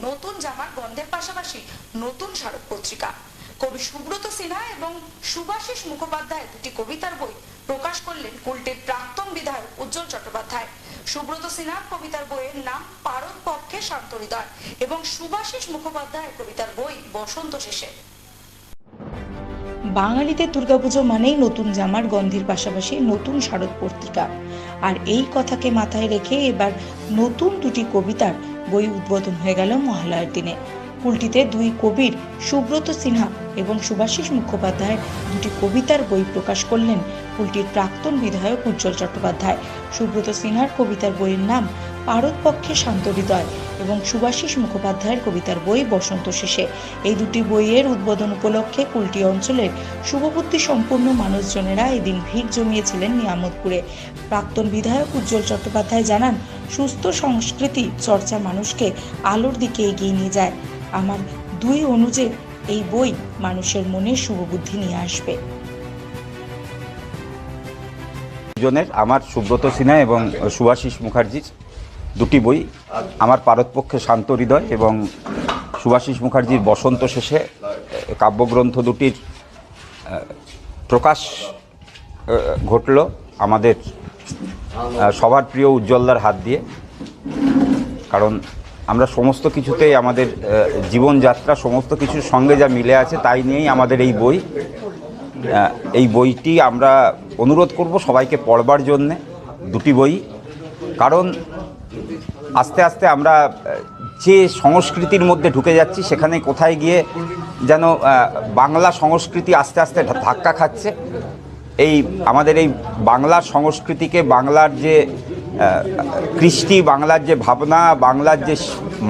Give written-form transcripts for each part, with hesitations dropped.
নতুন জামার গন্ধের পাশাপাশি নতুন স্মারক পত্রিকা। কবি সুব্রত সিনহা এবং সুভাষিস মুখোপাধ্যায়ের দুটি কবিতার বই প্রকাশ করলেন কুলটির প্রাক্তন বিধায়ক উজ্জ্বল চট্টোপাধ্যায়। সুব্রত সিনহার কবিতার বইয়ের নাম পারদ পক্ষে শান্ত হৃদয় এবং সুভাষিস মুখোপাধ্যায়ের কবিতার বই বসন্ত শেষে। বাঙালিদের দুর্গাপুজো মানেই নতুন জামার গন্ধের পাশাপাশি নতুন স্মারক পত্রিকা। আর এই কথাকে মাথায় রেখে এবার নতুন দুটি কবিতার বই উদ্বোধন হয়ে গেল মহালয়ার দিনে। কুলটিতে দুই কবির সুব্রত সিনহা এবং সুভাষিস মুখোপাধ্যায়ের দুটি কবিতার বই প্রকাশ করলেন কুলটির প্রাক্তন বিধায়ক উজ্জ্বল চট্টোপাধ্যায়। সুব্রত সিনহার কবিতার বইয়ের নাম পারদ পক্ষে শান্ত হৃদয় এবং সুভাষিস মুখোপাধ্যায়ের কবিতার বই বসন্ত শেষে। এই দুটি বইয়ের উদ্বোধন উপলক্ষে কুলটি অঞ্চলের শুভবুদ্ধি সম্পন্ন মানুষজনেরা এদিন ভিড় জমিয়েছিলেন নিয়ামতপুরে। প্রাক্তন বিধায়ক উজ্জ্বল চট্টোপাধ্যায় জানান, সুস্থ সংস্কৃতি চর্চা মানুষকে আলোর দিকে এগিয়ে নিয়ে যায়। আমার দুই অনুজের এই বই মানুষের মনে শুভবুদ্ধি নিয়ে আসবে। আমার সুব্রত সিনহা এবং সুভাষিস মুখার্জির দুটি বই, আমার পারদপক্ষে শান্ত হৃদয় এবং সুভাষিস মুখার্জির বসন্ত শেষে কাব্যগ্রন্থ দুটির প্রকাশ ঘটল আমাদের সবার প্রিয় উজ্জ্বলদার হাত দিয়ে। কারণ আমরা সমস্ত কিছুতেই আমাদের জীবনযাত্রা সমস্ত কিছুর সঙ্গে যা মিলে আছে তাই নিয়েই আমাদের এই বই। এই বইটি আমরা অনুরোধ করব সবাইকে পড়বার জন্যে, দুটি বই। কারণ আস্তে আস্তে আমরা যে সংস্কৃতির মধ্যে ঢুকে যাচ্ছি সেখানে কোথায় গিয়ে যেন বাংলা সংস্কৃতি আস্তে আস্তে ধাক্কা খাচ্ছে। এই আমাদের এই বাংলার সংস্কৃতিকে, বাংলার যে কৃষ্টি, বাংলার যে ভাবনা, বাংলার যে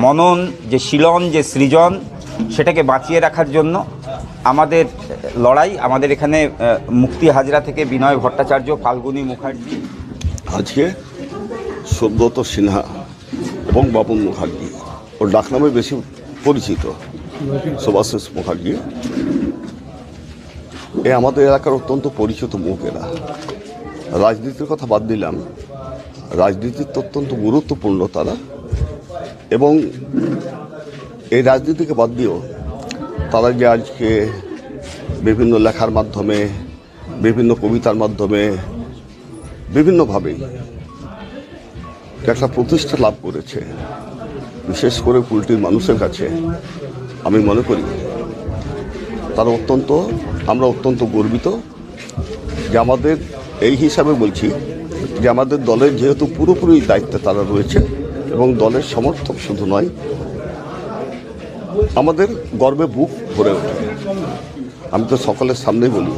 মনন, যে শিলন, যে সৃজন, সেটাকে বাঁচিয়ে রাখার জন্য আমাদের লড়াই। আমাদের এখানে মুক্তি হাজরা থেকে বিনয় ভট্টাচার্য, ফাল্গুনী মুখার্জি, আজকে সুব্রত সিনহা এবং বাপন মুখার্জি, ওর ডাকনামে বেশি পরিচিত সুভাষিস মুখার্জি, এ আমাদের এলাকার অত্যন্ত পরিচিত মুখ। এরা রাজনীতির কথা বাদ দিলাম, রাজনীতির অত্যন্ত গুরুত্বপূর্ণ তারা। এবং এই রাজনীতিকে বাদ দিয়েও তারা যে আজকে বিভিন্ন লেখার মাধ্যমে, বিভিন্ন কবিতার মাধ্যমে, বিভিন্নভাবেই একটা প্রতিষ্ঠা লাভ করেছে, বিশেষ করে কুলটির মানুষের কাছে আমি মনে করি তারা আমরা অত্যন্ত গর্বিত যে আমাদের, এই হিসাবে বলছি যে আমাদের দলের যেহেতু পুরোপুরি দায়িত্বে তারা রয়েছে এবং দলের সমর্থক শুধু নয়, আমাদের গর্বে বুক ভরে ওঠে। আমি তো সকলের সামনেই বলি।